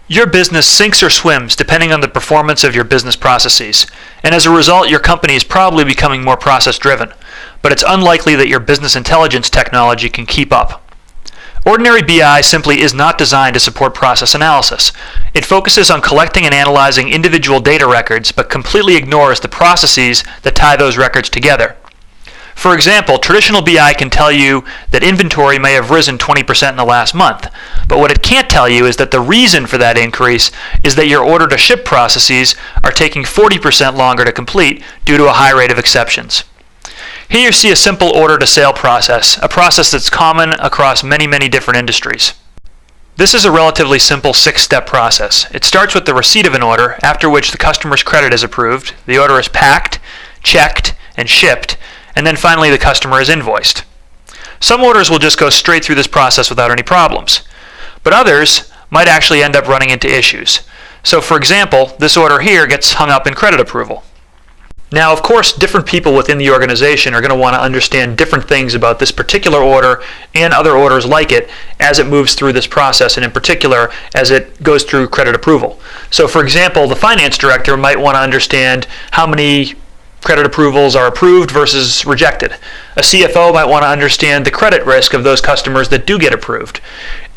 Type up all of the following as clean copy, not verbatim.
Your business sinks or swims depending on the performance of your business processes, and as a result, your company is probably becoming more process-driven, but it's unlikely that your business intelligence technology can keep up. Ordinary BI simply is not designed to support process analysis. It focuses on collecting and analyzing individual data records, but completely ignores the processes that tie those records together. For example, traditional BI can tell you that inventory may have risen 20% in the last month, but what it can't tell you is that the reason for that increase is that your order-to-ship processes are taking 40% longer to complete due to a high rate of exceptions. Here you see a simple order-to-sale process, a process that's common across many different industries. This is a relatively simple 6-step process. It starts with the receipt of an order, after which the customer's credit is approved, the order is packed, checked, and shipped, and then finally the customer is invoiced. Some orders will just go straight through this process without any problems, but others might actually end up running into issues. So for example, this order here gets hung up in credit approval. Now, of course, different people within the organization are going to want to understand different things about this particular order and other orders like it as it moves through this process, and in particular, as it goes through credit approval. So for example, the finance director might want to understand how many credit approvals are approved versus rejected. A CFO might want to understand the credit risk of those customers that do get approved.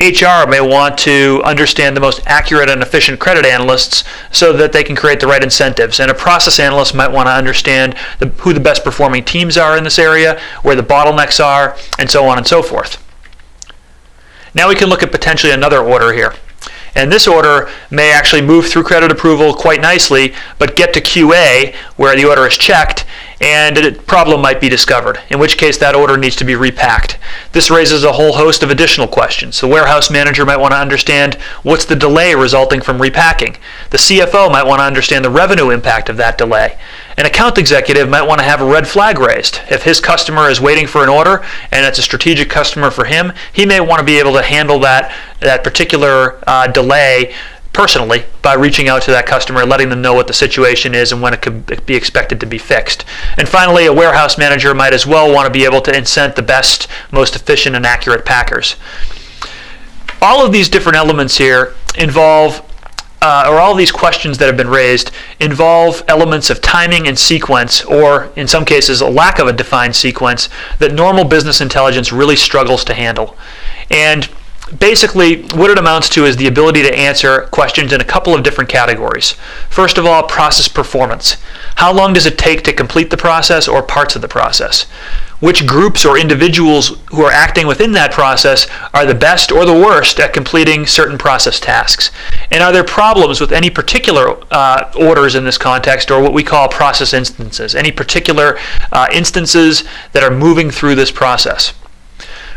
HR may want to understand the most accurate and efficient credit analysts so that they can create the right incentives. And a process analyst might want to understand who the best performing teams are in this area, where the bottlenecks are, and so on and so forth. Now we can look at potentially another order here. And this order may actually move through credit approval quite nicely, but get to QA, where the order is checked, and a problem might be discovered, in which case that order needs to be repacked. This raises a whole host of additional questions. The warehouse manager might want to understand what's the delay resulting from repacking. The CFO might want to understand the revenue impact of that delay. An account executive might want to have a red flag raised. If his customer is waiting for an order and it's a strategic customer for him, he may want to be able to handle that particular delay personally by reaching out to that customer and letting them know what the situation is and when it could be expected to be fixed. And finally, a warehouse manager might as well want to be able to incent the best, most efficient, and accurate packers. All of these different elements here involve or all these questions that have been raised involve elements of timing and sequence, or in some cases a lack of a defined sequence, that normal business intelligence really struggles to handle. And basically, what it amounts to is the ability to answer questions in a couple of different categories. First of all, process performance. How long does it take to complete the process or parts of the process? Which groups or individuals who are acting within that process are the best or the worst at completing certain process tasks? And are there problems with any particular orders in this context, or what we call process instances, any particular instances that are moving through this process?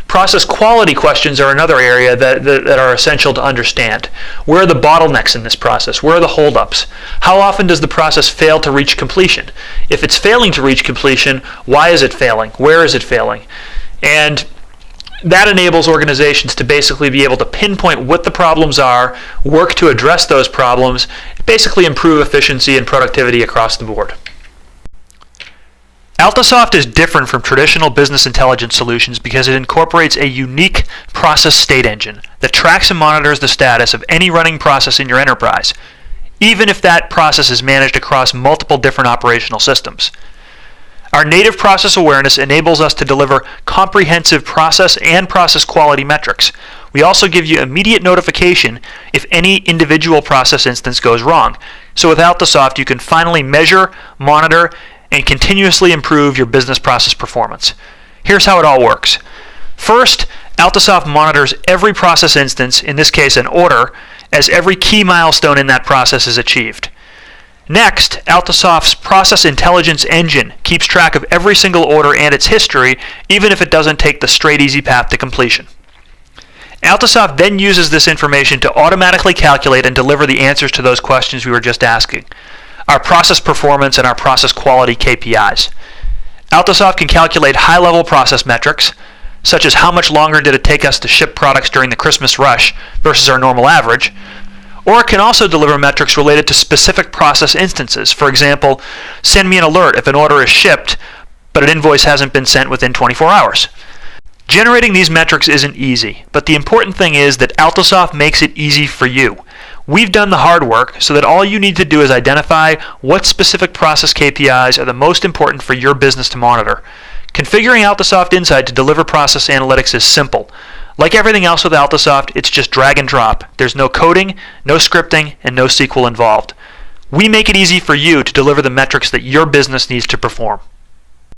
Process quality questions are another area that are essential to understand. Where are the bottlenecks in this process? Where are the holdups? How often does the process fail to reach completion? If it's failing to reach completion, why is it failing? Where is it failing? And that enables organizations to basically be able to pinpoint what the problems are, work to address those problems, basically improve efficiency and productivity across the board. Altosoft is different from traditional business intelligence solutions because it incorporates a unique process state engine that tracks and monitors the status of any running process in your enterprise, even if that process is managed across multiple different operational systems. Our native process awareness enables us to deliver comprehensive process and process quality metrics. We also give you immediate notification if any individual process instance goes wrong. So with Altosoft, you can finally measure, monitor, and continuously improve your business process performance. Here's how it all works. First, Altosoft monitors every process instance, in this case an order, as every key milestone in that process is achieved. Next, Altosoft's process intelligence engine keeps track of every single order and its history, even if it doesn't take the straight, easy path to completion. Altosoft then uses this information to automatically calculate and deliver the answers to those questions we were just asking, our process performance and our process quality KPIs. Altosoft can calculate high-level process metrics, such as how much longer did it take us to ship products during the Christmas rush versus our normal average, or it can also deliver metrics related to specific process instances. For example, send me an alert if an order is shipped, but an invoice hasn't been sent within 24 hours. Generating these metrics isn't easy, but the important thing is that Altosoft makes it easy for you. We've done the hard work so that all you need to do is identify what specific process KPIs are the most important for your business to monitor. Configuring Altosoft Insight to deliver process analytics is simple. Like everything else with Altosoft, it's just drag and drop. There's no coding, no scripting, and no SQL involved. We make it easy for you to deliver the metrics that your business needs to perform.